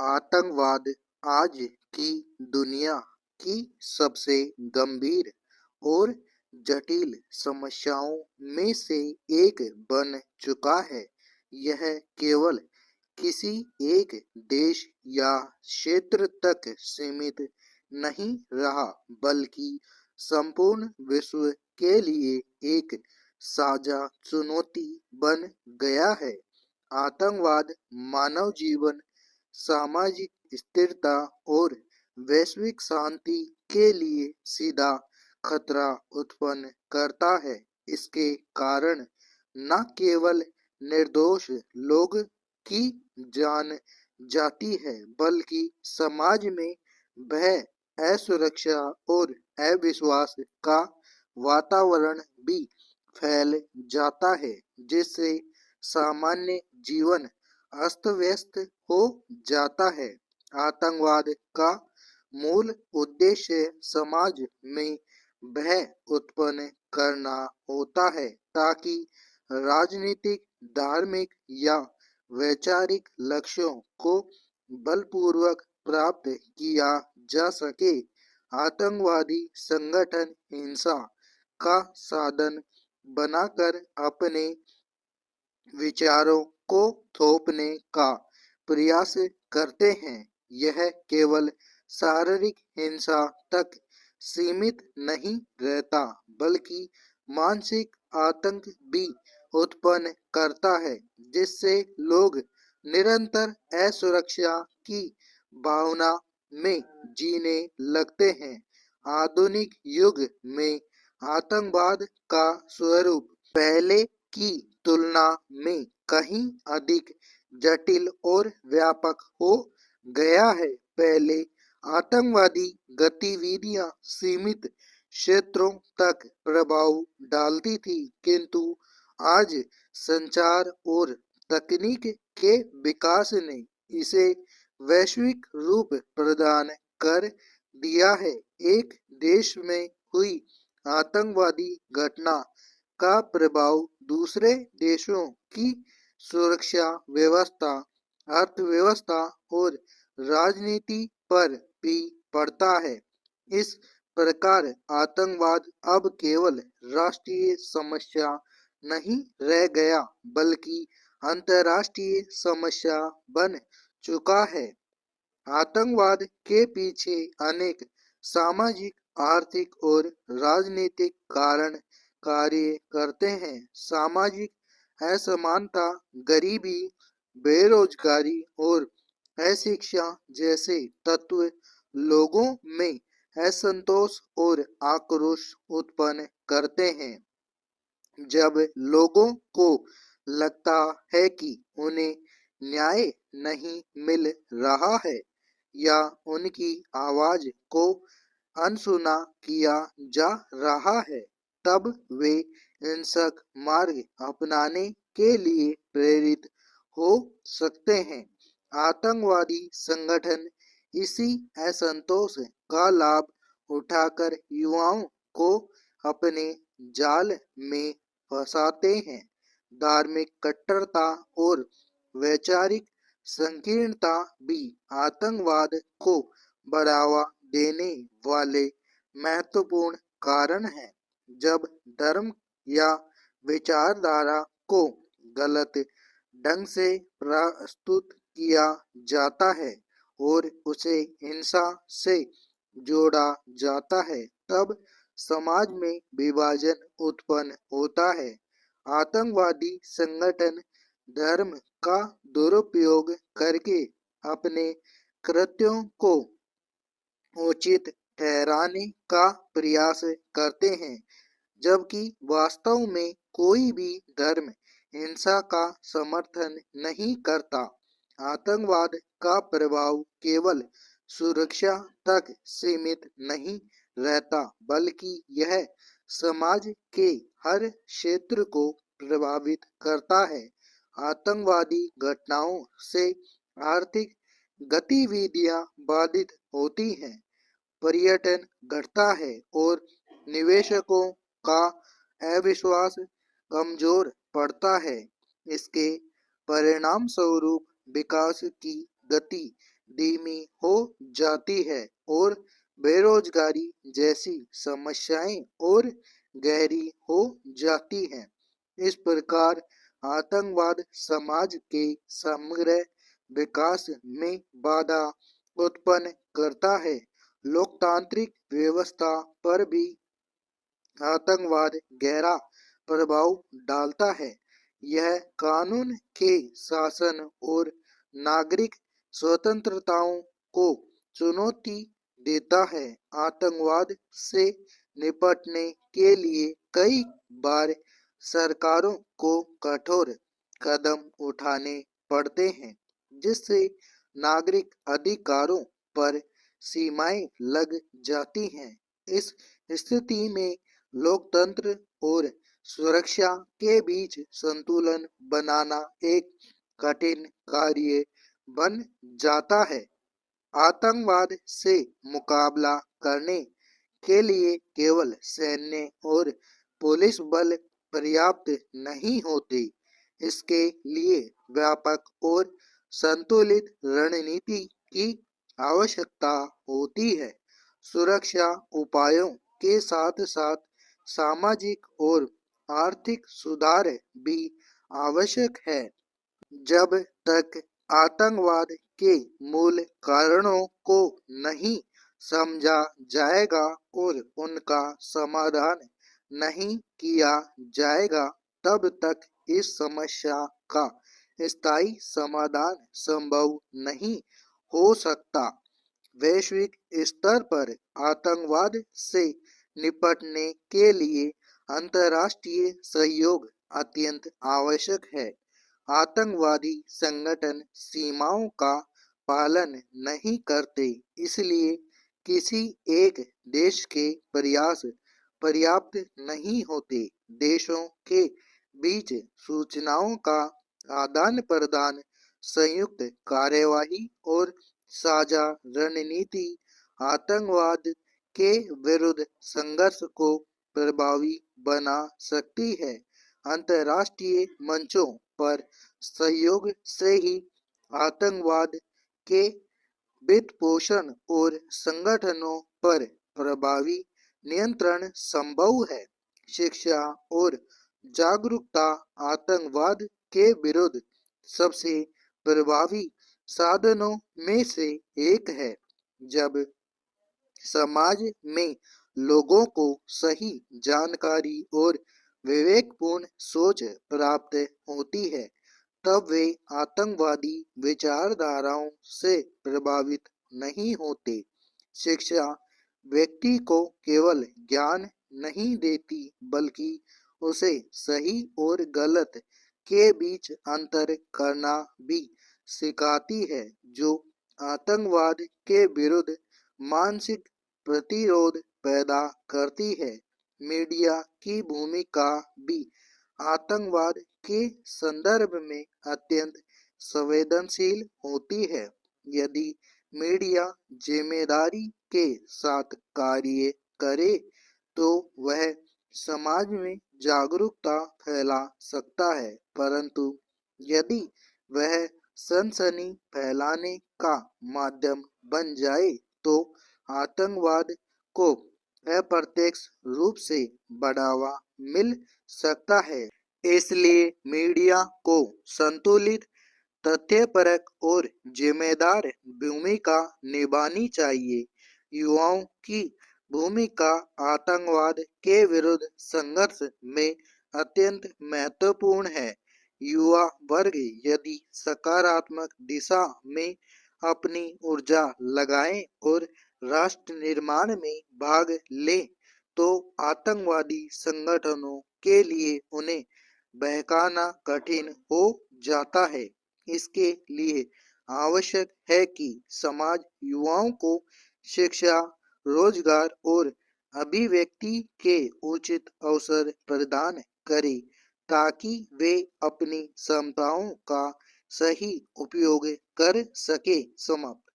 आतंकवाद आज की दुनिया की सबसे गंभीर और जटिल समस्याओं में से एक बन चुका है। यह केवल किसी एक देश या क्षेत्र तक सीमित नहीं रहा, बल्कि संपूर्ण विश्व के लिए एक साझा चुनौती बन गया है। आतंकवाद मानव जीवन, सामाजिक स्थिरता और वैश्विक शांति के लिए सीधा खतरा उत्पन्न करता है। इसके कारण न केवल निर्दोष लोग की जान जाती है, बल्कि समाज में भय, असुरक्षा और अविश्वास का वातावरण भी फैल जाता है, जिससे सामान्य जीवन अस्त व्यस्त हो जाता है। आतंकवाद का मूल उद्देश्य समाज में भय उत्पन्न करना होता है, ताकि राजनीतिक, धार्मिक या वैचारिक लक्ष्यों को बलपूर्वक प्राप्त किया जा सके। आतंकवादी संगठन हिंसा का साधन बनाकर अपने विचारों को थोपने का प्रयास करते हैं। यह केवल शारीरिक हिंसा तक सीमित नहीं रहता, बल्कि मानसिक आतंक भी उत्पन्न करता है, जिससे लोग निरंतर असुरक्षा की भावना में जीने लगते हैं। आधुनिक युग में आतंकवाद का स्वरूप पहले की तुलना में कहीं अधिक जटिल और व्यापक हो गया है। पहले आतंकवादी गतिविधियां सीमित क्षेत्रों तक प्रभाव डालती थी, किंतु आज संचार और तकनीक के विकास ने इसे वैश्विक रूप प्रदान कर दिया है। एक देश में हुई आतंकवादी घटना का प्रभाव दूसरे देशों की सुरक्षा व्यवस्था, अर्थव्यवस्था और राजनीति पर भी पड़ता है। इस प्रकार आतंकवाद अब केवल राष्ट्रीय समस्या नहीं रह गया, बल्कि अंतर्राष्ट्रीय समस्या बन चुका है। आतंकवाद के पीछे अनेक सामाजिक, आर्थिक और राजनीतिक कारण कार्य करते हैं। सामाजिक असमानता, गरीबी, बेरोजगारी और अशिक्षा जैसे तत्व लोगों में असंतोष और आक्रोश उत्पन्न करते हैं। जब लोगों को लगता है कि उन्हें न्याय नहीं मिल रहा है या उनकी आवाज को अनसुना किया जा रहा है, तब वे हिंसक मार्ग अपनाने के लिए प्रेरित हो सकते हैं। आतंकवादी संगठन इसी असंतोष का लाभ उठाकर युवाओं को अपने जाल में फंसाते हैं। धार्मिक कट्टरता और वैचारिक संकीर्णता भी आतंकवाद को बढ़ावा देने वाले महत्वपूर्ण कारण हैं। जब धर्म या विचारधारा को गलत ढंग से प्रस्तुत किया जाता है और उसे हिंसा से जोड़ा जाता है, तब समाज में विभाजन उत्पन्न होता है। आतंकवादी संगठन धर्म का दुरुपयोग करके अपने कृत्यों को उचित ठहराने का प्रयास करते हैं, जबकि वास्तव में कोई भी धर्म हिंसा का समर्थन नहीं करता। आतंकवाद का प्रभाव केवल सुरक्षा तक सीमित नहीं रहता, बल्कि यह समाज के हर क्षेत्र को प्रभावित करता है। आतंकवादी घटनाओं से आर्थिक गतिविधियां बाधित होती हैं, पर्यटन घटता है और निवेशकों का अविश्वास कमजोर पड़ता है। इसके परिणाम स्वरूप विकास की गति धीमी हो जाती है और बेरोजगारी जैसी समस्याएं और गहरी हो जाती हैं। इस प्रकार आतंकवाद समाज के समग्र विकास में बाधा उत्पन्न करता है। लोकतांत्रिक व्यवस्था पर भी आतंकवाद गहरा प्रभाव डालता है। यह कानून के शासन और नागरिक स्वतंत्रताओं को चुनौती देता है। आतंकवाद से निपटने के लिए कई बार सरकारों को कठोर कदम उठाने पड़ते हैं, जिससे नागरिक अधिकारों पर सीमाएं लग जाती हैं। इस स्थिति में लोकतंत्र और सुरक्षा के बीच संतुलन बनाना एक कठिन कार्य बन जाता है। आतंकवाद से मुकाबला करने के लिए केवल सैन्य और पुलिस बल पर्याप्त नहीं होते। इसके लिए व्यापक और संतुलित रणनीति की आवश्यकता होती है। सुरक्षा उपायों के साथ साथ सामाजिक और आर्थिक सुधार भी आवश्यक है। जब तक आतंकवाद के मूल कारणों को नहीं समझा जाएगा और उनका समाधान नहीं किया जाएगा, तब तक इस समस्या का स्थायी समाधान संभव नहीं हो सकता। वैश्विक स्तर पर आतंकवाद से निपटने के लिए अंतर्राष्ट्रीय सहयोग अत्यंत आवश्यक है। आतंकवादी संगठन सीमाओं का पालन नहीं करते, इसलिए किसी एक देश के प्रयास पर्याप्त नहीं होते। देशों के बीच सूचनाओं का आदान प्रदान, संयुक्त कार्यवाही और साझा रणनीति आतंकवाद के विरुद्ध संघर्ष को प्रभावी बना सकती है। अंतर्राष्ट्रीय मंचों पर सहयोग से ही आतंकवाद के वित्तपोषण और संगठनों पर प्रभावी नियंत्रण संभव है। शिक्षा और जागरूकता आतंकवाद के विरुद्ध सबसे प्रभावी साधनों में से एक है। जब समाज में लोगों को सही जानकारी और विवेकपूर्ण सोच प्राप्त होती है, तब वे आतंकवादी विचारधाराओं से प्रभावित नहीं होते। शिक्षा व्यक्ति को केवल ज्ञान नहीं देती, बल्कि उसे सही और गलत के बीच अंतर करना भी सिखाती है, जो आतंकवाद के विरुद्ध मानसिक प्रतिरोध पैदा करती है। मीडिया की भूमिका भी आतंकवाद के संदर्भ में अत्यंत संवेदनशील होती है। यदि मीडिया जिम्मेदारी के साथ कार्य करे, तो वह समाज में जागरूकता फैला सकता है, परंतु यदि वह सनसनी फैलाने का माध्यम बन जाए, तो आतंकवाद को अप्रत्यक्ष रूप से बढ़ावा मिल सकता है। इसलिए मीडिया को संतुलित, तथ्यपरक और जिम्मेदार भूमिका निभानी चाहिए। युवाओं की भूमिका आतंकवाद के विरुद्ध संघर्ष में अत्यंत महत्वपूर्ण है। युवा वर्ग यदि सकारात्मक दिशा में अपनी ऊर्जा लगाएं और राष्ट्र निर्माण में भाग लें, तो आतंकवादी संगठनों के लिए उन्हें बहकाना कठिन हो जाता है। इसके लिए आवश्यक है कि समाज युवाओं को शिक्षा, रोजगार और अभिव्यक्ति के उचित अवसर प्रदान करे, ताकि वे अपनी क्षमताओं का सही उपयोग कर सके। समाप्त।